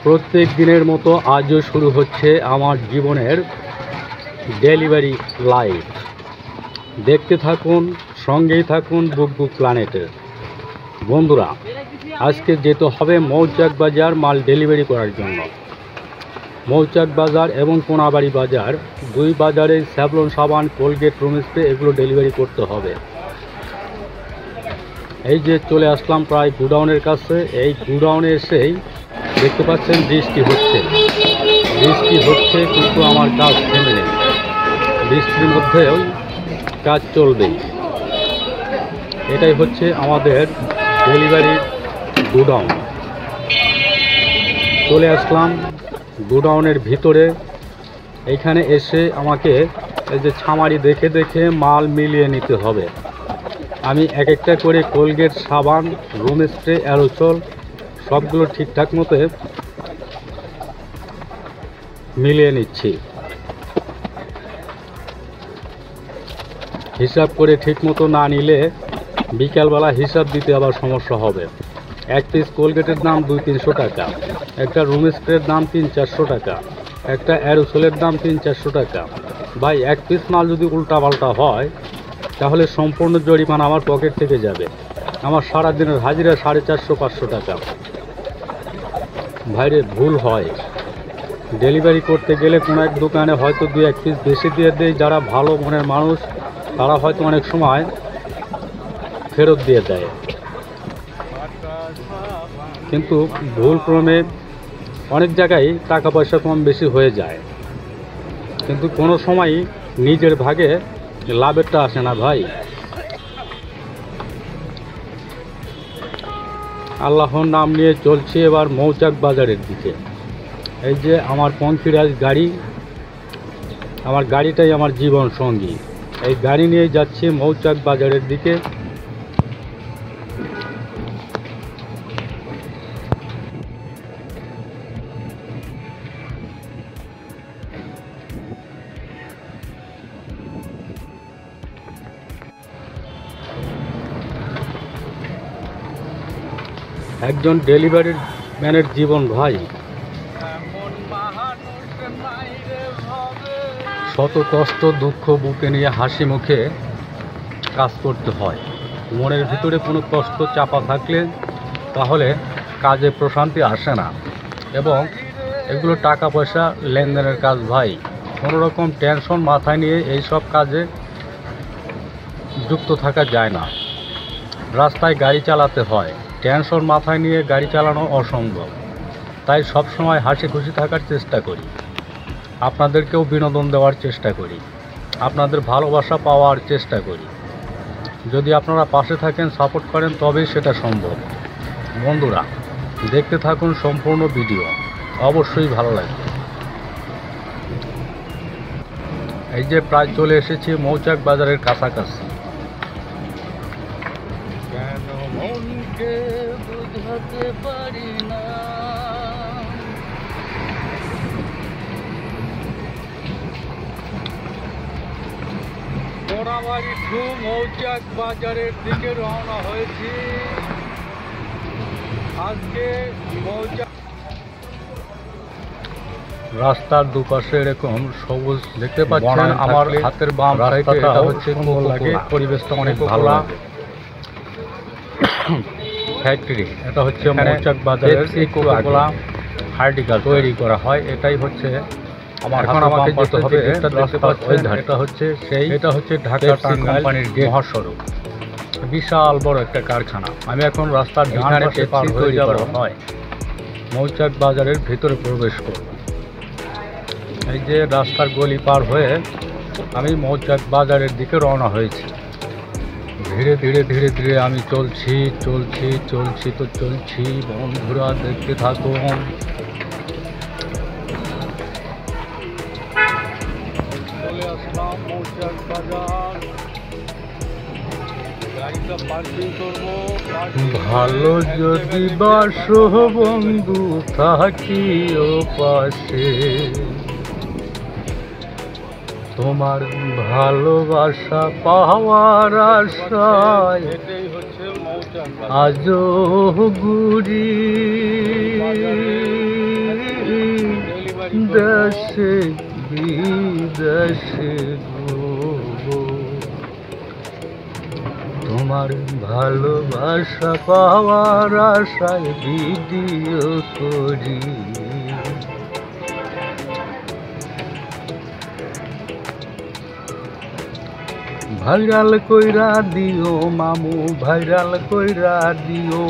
প্রত্যেক দিনের মতো আজও শুরু হচ্ছে আমার জীবনের ডেলিভারি লাইফ। দেখতে থাকুন, সঙ্গেই থাকুন বুক প্ল্যানেটের। বন্ধুরা, আজকে যেতে হবে মৌচাক বাজার মাল ডেলিভারি করার জন্য। মৌচাক বাজার এবং কোনাবাড়ি বাজার, দুই বাজারে স্যাভলন সাবান, কোলগেট, রুম স্প্রে এগুলো ডেলিভারি করতে হবে। এই যে চলে আসলাম প্রায় গুডাউনের কাছে। এই গুডাউনে এসেই দেখতে পাচ্ছেন বৃষ্টি হচ্ছে কিন্তু আমার কাজ থেমে নেই। বৃষ্টির মধ্যেও কাজ চলবেই। এটাই হচ্ছে আমাদের ডেলিভারির গুডাউন। চলে আসলাম গুডাউনের ভিতরে। এইখানে এসে আমাকে এই যে ছামারি দেখে দেখে মাল মিলিয়ে নিতে হবে। আমি এক একটা করে কোলগেট, সাবান, রুম স্প্রে, অ্যারোসল সবগুলো ঠিকঠাক মতো মিলিয়ে নিচ্ছি। হিসাব করে ঠিক মতো না নিলে বিকালবেলা হিসাব দিতে আবার সমস্যা হবে। এক পিস কোলগেটের দাম 200-300 টাকা, একটা রুম স্প্রের দাম 300-400 টাকা, একটা অ্যারোসলের দাম 300-400 টাকা। ভাই, এক পিস মাল যদি উল্টাপাল্টা হয় তাহলে সম্পূর্ণ জরিমানা আমার পকেট থেকে যাবে। আমার সারাদিনের হাজিরা 450-500 টাকা। ভাইরে, ভুল হয়। ডেলিভারি করতে গেলে কোনো এক দোকানে হয়তো 2-1 পিস বেশি দিয়ে দেয়। যারা ভালো মনের মানুষ তারা হয়তো অনেক সময় ফেরত দিয়ে দেয়, কিন্তু ভুলক্রমে অনেক জায়গায় টাকা পয়সা কম বেশি হয়ে যায়, কিন্তু কোনো সময় নিজের ভাগে লাভেরটা আসে না ভাই। আল্লাহর নাম নিয়ে চলছি এবার মৌচাক বাজারের দিকে। এই যে আমার পঙ্খিরাজ গাড়ি, আমার গাড়িটাই আমার জীবন সঙ্গী। এই গাড়ি নিয়ে যাচ্ছি মৌচাক বাজারের দিকে। একজন ডেলিভারি ম্যানের জীবন ভাই, শত কষ্ট দুঃখ বুকে নিয়ে হাসি মুখে কাজ করতে হয়। মনের ভিতরে কোনো কষ্ট চাপা থাকলে তাহলে কাজে প্রশান্তি আসে না, এবং এগুলো টাকা পয়সা লেনদেনের কাজ ভাই। কোনো রকম টেনশন মাথায় নিয়ে এই সব কাজে যুক্ত থাকা যায় না। রাস্তায় গাড়ি চালাতে হয়, টেনশন মাথায় নিয়ে গাড়ি চালানো অসম্ভব। তাই সব সময় হাসি খুশি থাকার চেষ্টা করি, আপনাদেরকেও বিনোদন দেওয়ার চেষ্টা করি, আপনাদের ভালোবাসা পাওয়ার চেষ্টা করি। যদি আপনারা পাশে থাকেন, সাপোর্ট করেন, তবেই সেটা সম্ভব। বন্ধুরা, দেখতে থাকুন সম্পূর্ণ ভিডিও, অবশ্যই ভালো লাগবে। এই যে প্রায় চলে এসেছি মৌচাক বাজারের কাছাকাছি। কেন মনকে বুঝাতে পারি না, কোনাবাড়ি টু মৌচাক বাজারের দিকে রওনা হয়েছি আজকে। মৌচাক রাস্তার দুপাশে এরকম সবুজ দেখতে পাচ্ছেন। আমার হাতের বাম সাইডে এটা হচ্ছে লাগে, পরিবেশটা অনেক ভালো লাগে। ফ্যাক্টরি, এটা হচ্ছে মৌচাক বাজারের কোকা-কোলা হার্টিকাল তৈরি করা হয়। এটাই হচ্ছে আমার এখন আমাকে যেতে হবে। এটা দেখতে পাচ্ছেন, এটা হচ্ছে ঢাকা কোম্পানির মহাসড়ক, বিশাল বড় একটা কারখানা। আমি এখন রাস্তার ডান পাশে পার হয়ে যাব, হয় মৌচাক বাজারের ভিতরে প্রবেশ করব। এই যে রাস্তার গলি পার হয়ে আমি মৌচাক বাজারের দিকে রওনা হয়েছি। ধীরে ধীরে ধীরে ধীরে আমি চলছি। বন্ধুরা, দেখতে থাকুন। চলে আসলাম মৌচাক বাজার, গাড়িটা পার্কিং করবো। ভালো যদি বাসো বন্ধু, থাকি ও পাশে, তোমার ভালোবাসা পাওয়ার আশায় আজও ঘুরি। দেশে বিদেশে গো, তোমার ভালোবাসা পাওয়ার আশায় ভিডিও করি। ভাইরাল কইরা দিও মামু, ভাইরাল কইরা দিও,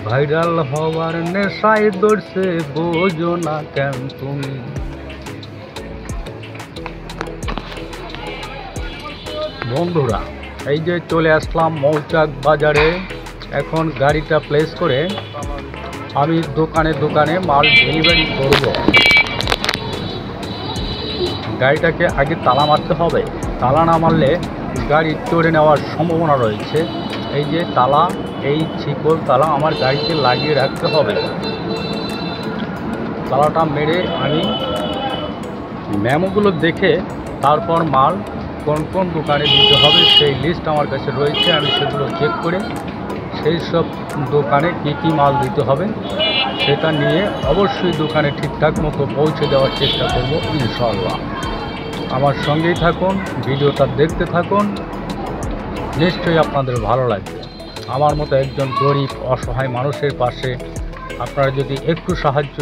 ভাইরাল হওয়ার নেশায় দৌড়ছে বোঝো না কেন তুমি। বন্ধুরা, এই যে চলে আসলাম মৌচাক বাজারে। এখন গাড়িটা প্লেস করে আমি দোকানে দোকানে মাল ডেলিভারি করব। গাড়িটাকে আগে তালা মারতে হবে, তালা না মারলে গাড়ি চড়ে নেওয়ার সম্ভাবনা রয়েছে। এই যে তালা, এই শিকল তালা আমার গাড়িতে লাগিয়ে রাখতে হবে। তালাটা মেরে আমি মেমোগুলো দেখে তারপর মাল কোন কোন দোকানে দিতে হবে সেই লিস্ট আমার কাছে রয়েছে। আমি সেগুলো চেক করে সেই সব দোকানে কী কী মাল দিতে হবে সেটা নিয়ে অবশ্যই দোকানে ঠিকঠাক মতো পৌঁছে দেওয়ার চেষ্টা করব ইনশাআল্লাহ। আমার সঙ্গেই থাকুন, ভিডিওটা দেখতে থাকুন, নিশ্চয়ই আপনাদের ভালো লাগবে। আমার মতো একজন গরিব অসহায় মানুষের পাশে আপনারা যদি একটু সাহায্য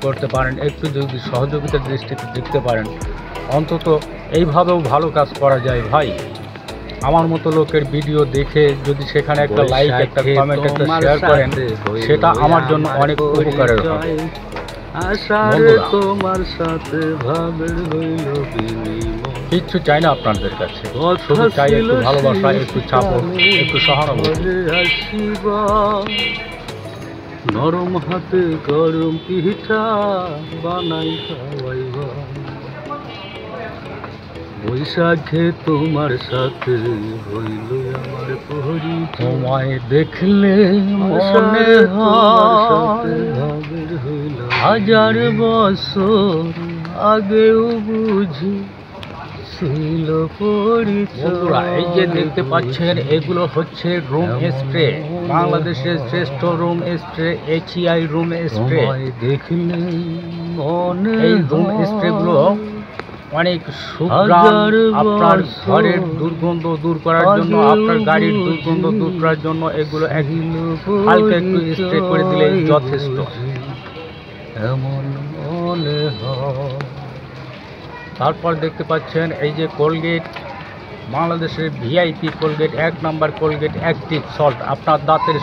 করতে পারেন, একটু যদি সহযোগিতার দৃষ্টিতে দেখতে পারেন, অন্তত এইভাবেও ভালো কাজ করা যায় ভাই। আমার মতো লোকের ভিডিও দেখে যদি সেখানে একটা লাইক, একটা কমেন্ট, একটা শেয়ার করেন, সেটা আমার জন্য অনেক উপকারের হবে। কিচ্ছু চাই না আপনাদের কাছে, শুধু চাই একটু ভালোবাসা, একটু চাপড়, একটু সহানুভূতি। নরম হাতে গরম পিঠা বানাই খাওয়াইবা, বৈশাখে তোমার সাথে হইল আমার পরিচয়, তোমায় দেখলে মনে হয় হাজার বছর আগেও বুঝি ছিল পরিচয়। এই যে দেখতে পাচ্ছেন, এগুলো হচ্ছে রুম স্প্রে, বাংলাদেশের শ্রেষ্ঠ room spray, HEI room spray. দেখলে এই রুম স্প্রেগুলো অনেক সুঘ্রাণ, আপনার ঘরের দুর্গন্ধ দূর করার জন্য, আপনার গাড়ির দুর্গন্ধ দূর করার জন্য এগুলো হালকা একটু স্প্রে করে দিলে যথেষ্ট। এমন মনে হয়। তারপর দেখতে পাচ্ছেন এই যে কোলগেট, বাংলাদেশের VIP কোলগেট, 1 নম্বর কোলগেট অ্যাক্টিভ সল্ট। আপনার দাঁতের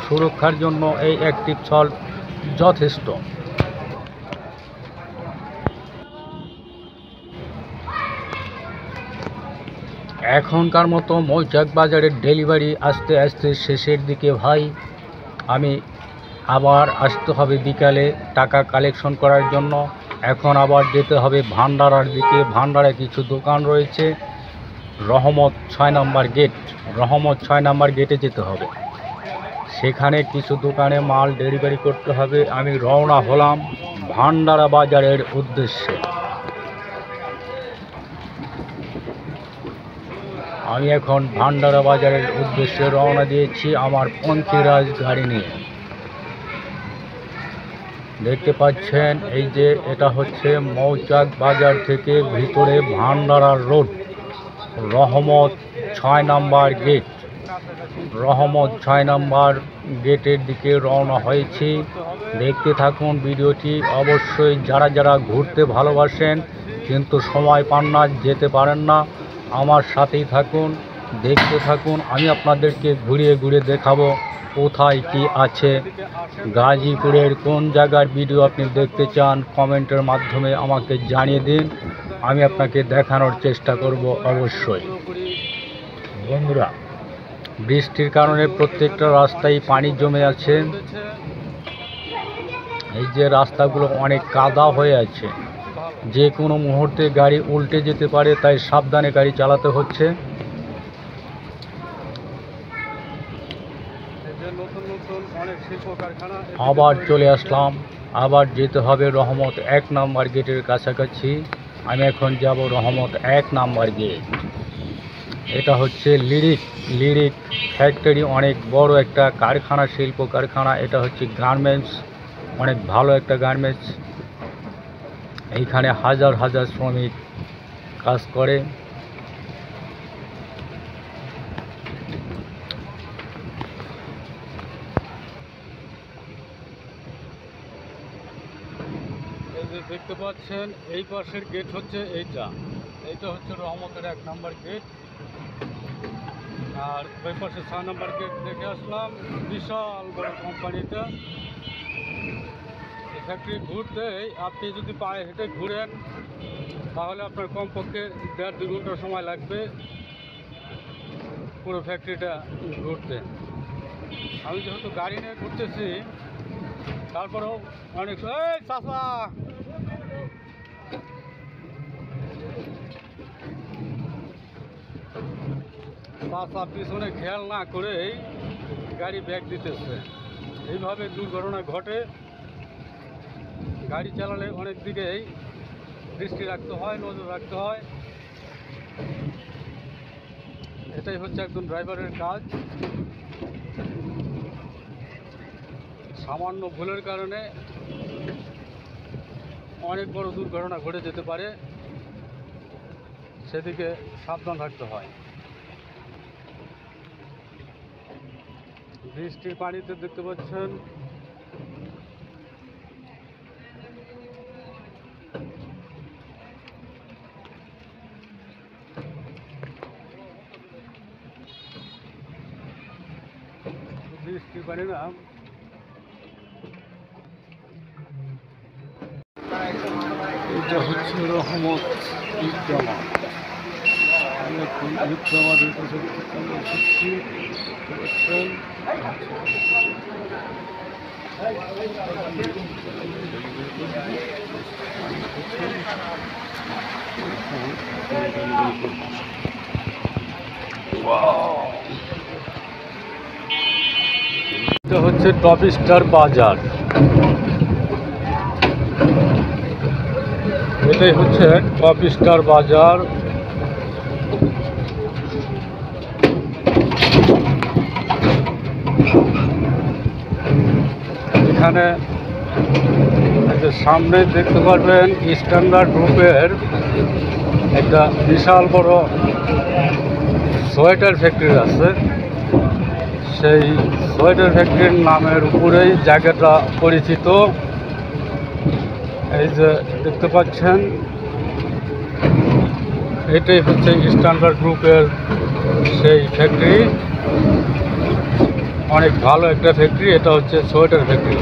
সুরক্ষার জন্য এই অ্যাক্টিভ সল্ট যথেষ্ট। এখনকার মতো মৌচাক বাজারের ডেলিভারি আস্তে আস্তে শেষের দিকে ভাই। আমি আবার আসতে হবে বিকালে টাকা কালেকশন করার জন্য। এখন আবার যেতে হবে ভান্ডারার দিকে। ভান্ডারায় কিছু দোকান রয়েছে, রহমত 6 নম্বর গেট, রহমত 6 নম্বর গেটে যেতে হবে। সেখানে কিছু দোকানে মাল ডেলিভারি করতে হবে। আমি রওনা হলাম ভান্ডারা বাজারের উদ্দেশ্যে। আমি এখন ভান্ডারা বাজারের উদ্দেশ্যে রওনা দিয়েছি আমার পঙ্খিরাজ গাড়ি নিয়ে। দেখতে পাচ্ছেন এই যে এটা হচ্ছে মৌচাক বাজার থেকে ভিতরে ভান্ডারা রোড, রহমত 6 নম্বর গেট। রহমত 6 নম্বর গেটের দিকে রওনা হয়েছি। দেখতে থাকুন ভিডিওটি। অবশ্যই যারা যারা ঘুরতে ভালোবাসেন কিন্তু সময় পান না, যেতে পারেন না, আমার সাথেই থাকুন, দেখতে থাকুন। আমি আপনাদেরকে ঘুরিয়ে ঘুরিয়ে দেখাবো কোথায় কি আছে। গাজীপুরের কোন জায়গার ভিডিও আপনি দেখতে চান কমেন্টের মাধ্যমে আমাকে জানিয়ে দিন, আমি আপনাকে দেখানোর চেষ্টা করব অবশ্যই। বন্ধুরা, বৃষ্টির কারণে প্রত্যেকটা রাস্তায় পানি জমে আছে। এই যে রাস্তাগুলো অনেক কাদা হয়ে আছে, যে কোনো মুহূর্তে গাড়ি উল্টে যেতে পারে, তাই সাবধানে গাড়ি চালাতে হচ্ছে। আবার চলে আসলাম, আবার যেতে হবে রহমত 1 নম্বর গেটের কাছাকাছি। আমি এখন যাব রহমত 1 নম্বর গেট। এটা হচ্ছে লিরিক ফ্যাক্টরি, অনেক বড় একটা কারখানা, শিল্প কারখানা। এটা হচ্ছে গার্মেন্টস, অনেক ভালো একটা গার্মেন্টস। এইখানে হাজার হাজার শ্রমিক কাজ করে। এই যে দেখতে পাচ্ছেন এই পাশের গেট হচ্ছে এইটা হচ্ছে রহমতের 1 নম্বর গেট, আর ওই পাশে 6 নম্বর গেট দেখে আসলাম। বিশাল বড় কোম্পানিটা। এই ফ্যাক্টরি ঘুরতেই আপনি যদি পায়ে হেঁটে ঘুরেন তাহলে আপনার কমপক্ষে 1.5-2 ঘন্টা সময় লাগবে পুরো ফ্যাক্টরিটা ঘুরতে। আমি যেহেতু গাড়ি নিয়ে ঘুরতেছি তারপরেও অনেক চাষা পিছনে খেয়াল না করেই গাড়ি ব্যাগ দিতেছে। এইভাবে দুর্ঘটনা ঘটে। গাড়ি চালালে অনেক দিকেই দৃষ্টি রাখতে হয়, নজর রাখতে হয়। এটাই হচ্ছে একজন ড্রাইভারের কাজ। সামান্য ভুলের কারণে অনেক বড় দুর্ঘটনা ঘটে যেতে পারে, সেদিকে সাবধান থাকতে হয়। বৃষ্টির পানিতে দেখতে পাচ্ছেন বৃষ্টির পানি না এটা হচ্ছে রহমত ঈদ জামাত। আমি এখন ঈদ জামাতের কাছে এসেছি। এটা হচ্ছে টপ স্টার বাজার। এটাই হচ্ছে টপ স্টার বাজার। এখানে সামনে দেখতে পারবেন স্ট্যান্ডার্ড গ্রুপের একটা বিশাল বড় সোয়েটার ফ্যাক্টরি আছে। সেই সোয়েটার ফ্যাক্টরির নামের উপরেই জায়গাটা পরিচিত। এই যে দেখতে পাচ্ছেন এটাই হচ্ছে স্ট্যান্ডার্ড গ্রুপের সেই ফ্যাক্টরি। অনেক ভালো একটা ফ্যাক্টরি। এটা হচ্ছে সোয়েটার ফ্যাক্টরি।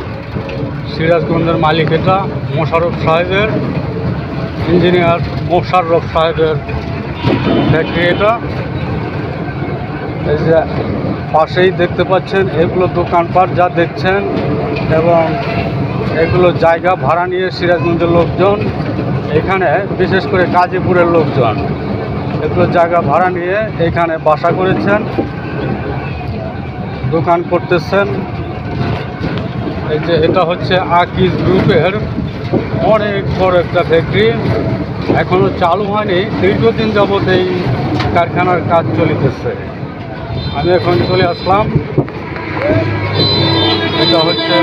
সিরাজগঞ্জের মালিক এটা মোশাররফ সাহেবের, ইঞ্জিনিয়ার মোশাররফ সাহেবের ফ্যাক্টরি এটা। এই যে পাশেই দেখতে পাচ্ছেন এগুলো দোকানপাট যা দেখছেন, এবং এগুলো জায়গা ভাড়া নিয়ে সিরাজগঞ্জের লোকজন, এখানে বিশেষ করে গাজীপুরের লোকজন এগুলো জায়গা ভাড়া নিয়ে এখানে বাসা করেছেন, দোকান করতেছেন। এই যে এটা হচ্ছে আকিজ গ্রুপের অনেক বড় একটা ফ্যাক্টরি। এখনও চালু হয়নি, দীর্ঘদিন যাবত এই কারখানার কাজ চলিতেছে। আমি এখন চলে আসলাম। এটা হচ্ছে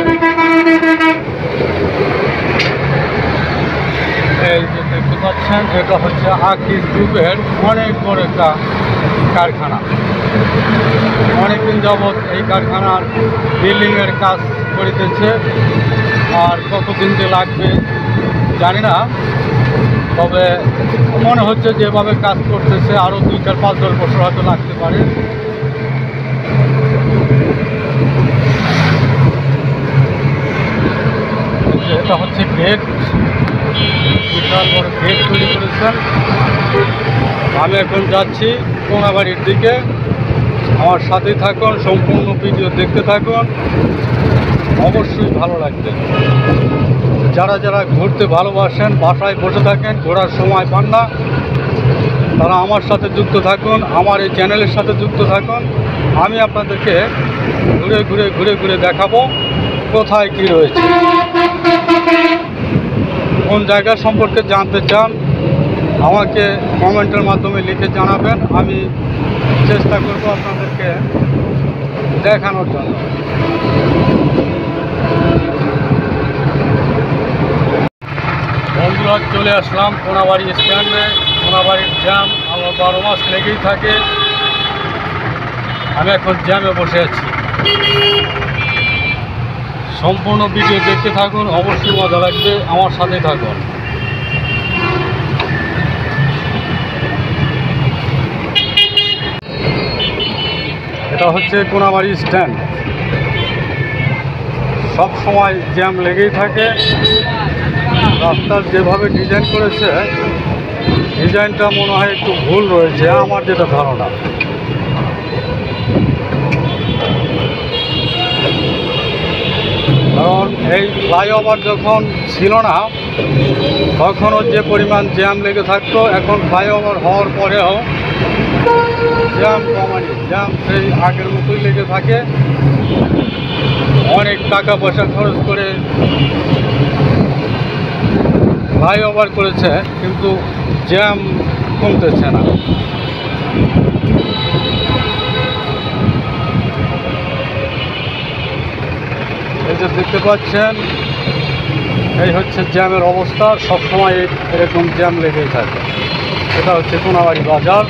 এই যে দেখতে পাচ্ছেন এটা হচ্ছে আকিজ গ্রুপের অনেক বড় একটা কারখানা। অনেকদিন যাবৎ এই কারখানার বিল্ডিংয়ের কাজ করিতেছে। আর কতদিন যে লাগবে জানি না, তবে মনে হচ্ছে যেভাবে কাজ করতেছে আরও 2, 4, 5, 10 বছর হয়তো লাগতে পারে। এটা হচ্ছে গেট, বিশাল বড় গেট তৈরি করেছেন। আমি এখন যাচ্ছি কোনাবাড়ির দিকে। আমার সাথেই থাকুন, সম্পূর্ণ ভিডিও দেখতে থাকুন, অবশ্যই ভালো লাগবে। যারা যারা ঘুরতে ভালোবাসেন, বাসায় বসে থাকেন, ঘোরার সময় পান না, তারা আমার সাথে যুক্ত থাকুন, আমার এই চ্যানেলের সাথে যুক্ত থাকুন। আমি আপনাদেরকে ঘুরে ঘুরে দেখাবো কোথায় কি রয়েছে। কোন জায়গা সম্পর্কে জানতে চান আমাকে কমেন্টের মাধ্যমে লিখে জানাবেন। আমি চেষ্টা করব আপনাদেরকে দেখানোর জন্য। বন্ধুরা বন্ধুরা, চলে আসলাম কোনাবাড়ি স্ট্যান্ডে। কোনাবাড়ির জ্যাম আমার 12 মাস লেগেই থাকে। আমি এখন জ্যামে বসে আছি। সম্পূর্ণ ভিডিও দেখতে থাকুন, অবশ্যই মজা লাগবে, আমার সাথে থাকুন। এটা হচ্ছে কোনাবাড়ি স্ট্যান্ড। সব সময় জ্যাম লেগেই থাকে। রাস্তার যেভাবে ডিজাইন করেছে, ডিজাইনটা মনে হয় একটু ভুল রয়েছে, আমার যেটা ধারণা। কারণ এই ফ্লাইওভার যখন ছিল না, তখনও যে পরিমাণ জ্যাম লেগে থাকতো, এখন ফ্লাইওভার হওয়ার পরেও জ্যাম কমানি, জ্যাম সেই আগের মতোই লেগে থাকে। অনেক টাকা পয়সা খরচ করে ফ্লাইওভার করেছে, কিন্তু জ্যাম কমতেছে না। এই যে দেখতে পাচ্ছেন, এই হচ্ছে জ্যামের অবস্থা। সবসময় এরকম জ্যাম লেগেই থাকে। এটা হচ্ছে কোনাবাড়ি বাজার,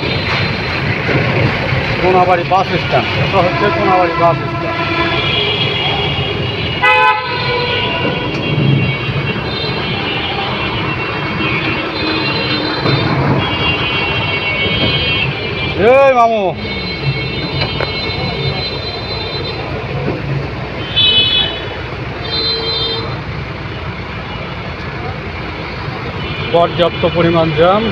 কোনাবাড়ি বাস স্ট্যান্ড। এটা হচ্ছে কোনাবাড়ি বাস স্ট্যান্ড। এই মামু, পর্যাপ্ত পরিমাণ জ্যাম।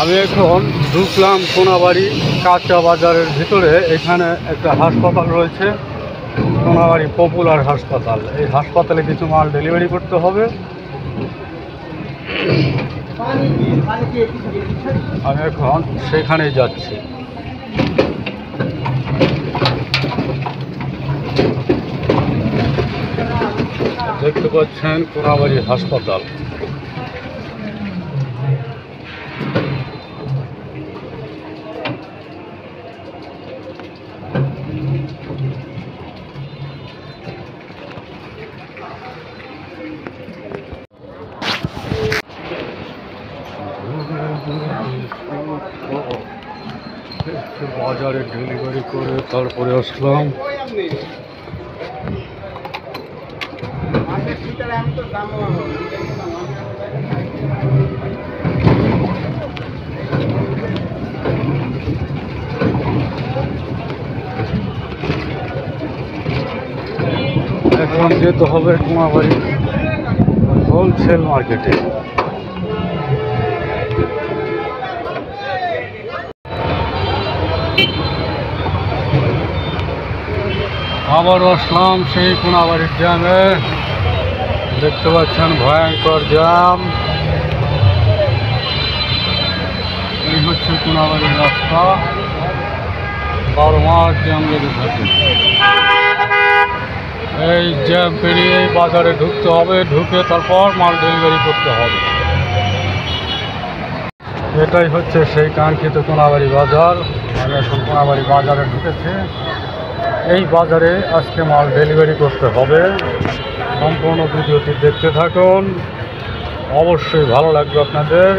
আমি এখন ঢুকলাম কোনাবাড়ি কাঁচা বাজারের ভিতরে। এখানে একটা হাসপাতাল রয়েছে, কোনাবাড়ি পপুলার হাসপাতাল। এই হাসপাতালে কিছু মাল ডেলিভারি করতে হবে। আমি এখন সেখানেই যাচ্ছি। দেখতে পাচ্ছেন কোনাবাড়ি হাসপাতাল। বাজারে ডেলিভারি করে তারপরে আসলাম। এখন যেতে হবে কোনাবাড়ি হোলসেল মার্কেটে। আবারও আসলাম সেই কোনাবাড়ির জ্যামে। দেখতে পাচ্ছেন ভয়ঙ্কর জ্যাম। এই হচ্ছে কোনাবাড়ির রাস্তা, 12 মাস জ্যাম লেগে থাকে। এই জ্যাম পেরিয়ে বাজারে ঢুকতে হবে, ঢুকে তারপর মাল ডেলিভারি করতে হবে। এটাই হচ্ছে সেই কাঙ্ক্ষিত কোনাবাড়ি বাজার। আমি এখন কোনাবাড়ি বাজারে ঢুকেছি। এই বাজারে আজকে মাল ডেলিভারি করতে হবে। সম্পূর্ণ ভিডিওটি দেখতে থাকুন, অবশ্যই ভালো লাগবে আপনাদের।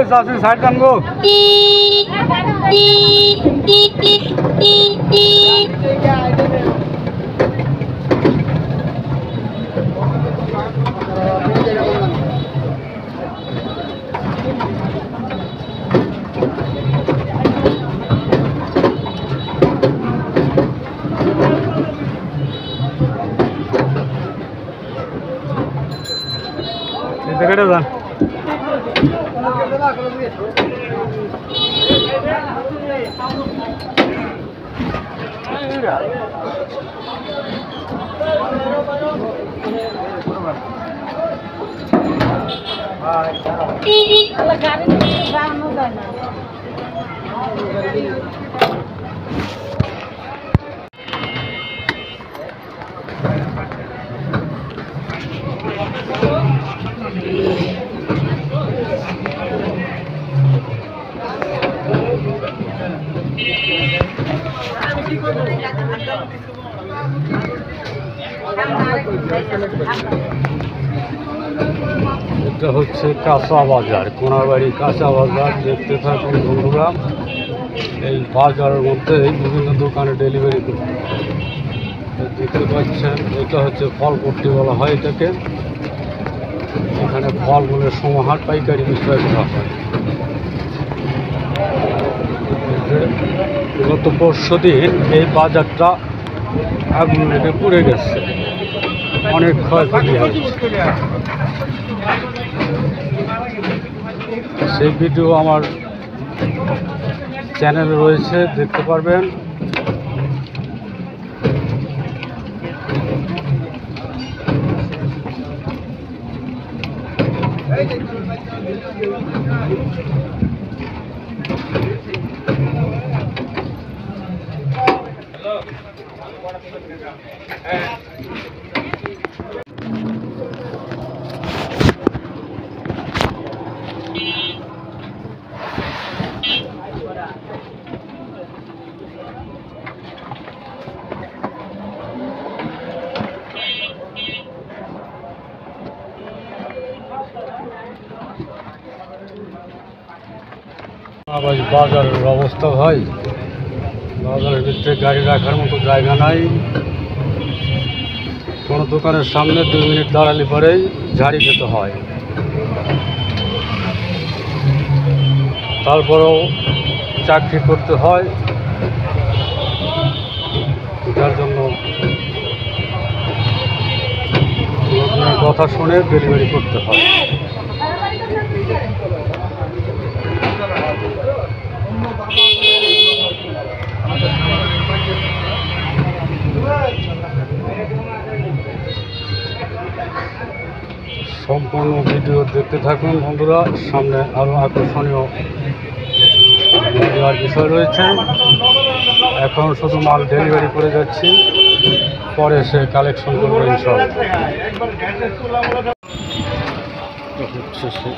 চাষি সাইড টানবো। দেখে যান। এটা হচ্ছে কাঁচা বাজার, কোনাবাড়ি কাঁচা বাজার। দেখতে থাকুন বন্ধুরা, এই বাজারের মধ্যে বিভিন্ন দোকানে ডেলিভারি করতে দেখতে পাচ্ছেন। এটা হচ্ছে ফলপট্টি বলা হয় এটাকে। এখানে ফলমূলের সমাহার পাইকারি বিক্রয় করা হয়। গত পরশুদিন এই বাজারটা আগুন লেগে পুড়ে গেছে, অনেক ক্ষয়ক্ষতি হয়েছে। সেই ভিডিও আমার চ্যানেলে রয়েছে, দেখতে পারবেন। বাজারের অবস্থা ভাই, বাজারের ভিতরে গাড়ি রাখার মতো জায়গা নাই। কোনো দোকানের সামনে 2 মিনিট দাঁড়ালে পরেই ঝাড়ি খেতে হয়। তারপরেও চাকরি করতে হয়, যার জন্য লোকজনের কথা শুনে ডেলিভারি করতে হয়। সম্পূর্ণ ভিডিও দেখতে থাকুন বন্ধুরা, সামনে আরও আকর্ষণীয় দেওয়ার বিষয় রয়েছে। এখন শুধু মাল ডেলিভারি করে যাচ্ছি, পরে সে কালেকশন করবে ইনশাআল্লাহ। হচ্ছে সে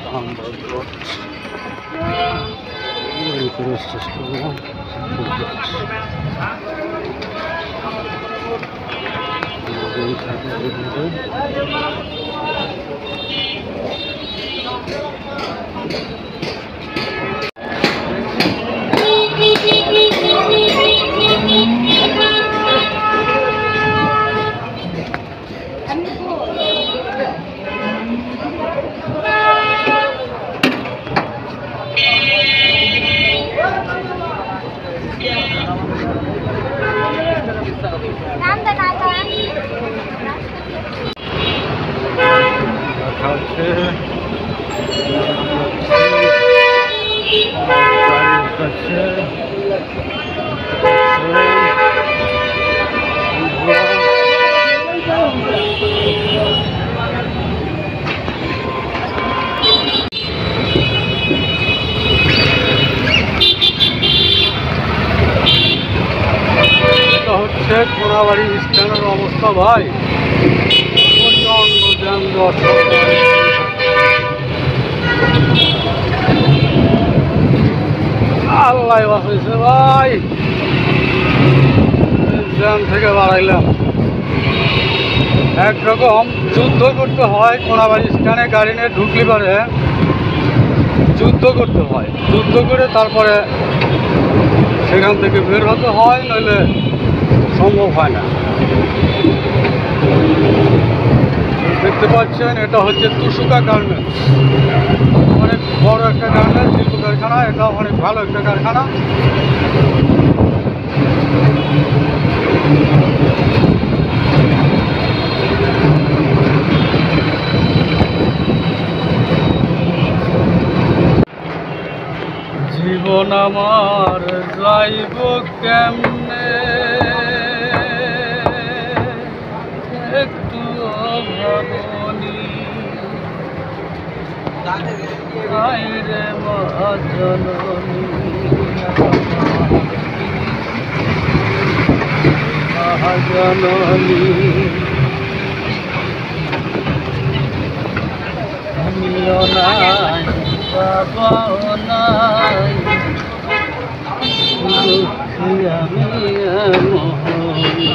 কোনাবাড়ি স্ট্যান্ডের অবস্থা ভাই, প্রচন্ড যানজট। আল্লাহ বাঁচাইছে ভাই, জ্যাম থেকে বাড়াইলাম। একরকম যুদ্ধ করতে হয় কোনাবাড়ি স্ট্যান্ডে, গাড়ি নিয়ে ঢুকলি পারে যুদ্ধ করতে হয়। যুদ্ধ করে তারপরে সেখান থেকে বের হতে হয়, নইলে সম্ভব হয় না। দেখতে পাচ্ছেন এটা হচ্ছে তুষুকা গার্মেন্টস, অনেক বড় একটা গার্মেন্টস শিল্প কারখানা। এটা অনেক ভালো একটা কারখানা। জীবন আমার যাইব কেমনে একটু ভাবনি রে মা জননী জননী আমিও নাই বাবাও নাই দুঃখী আমি মোহনী